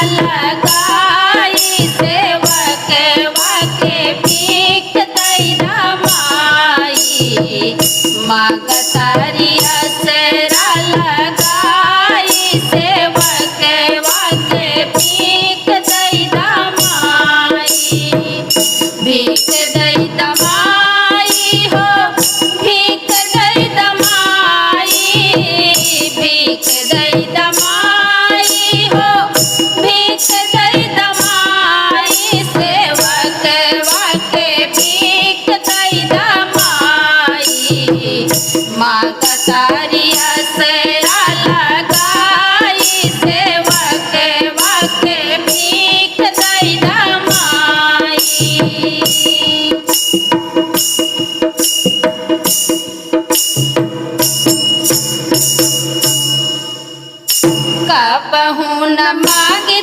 लगाई सेवक वाके भीख दैना माई मागतारी असरा लगाई सेवक वाके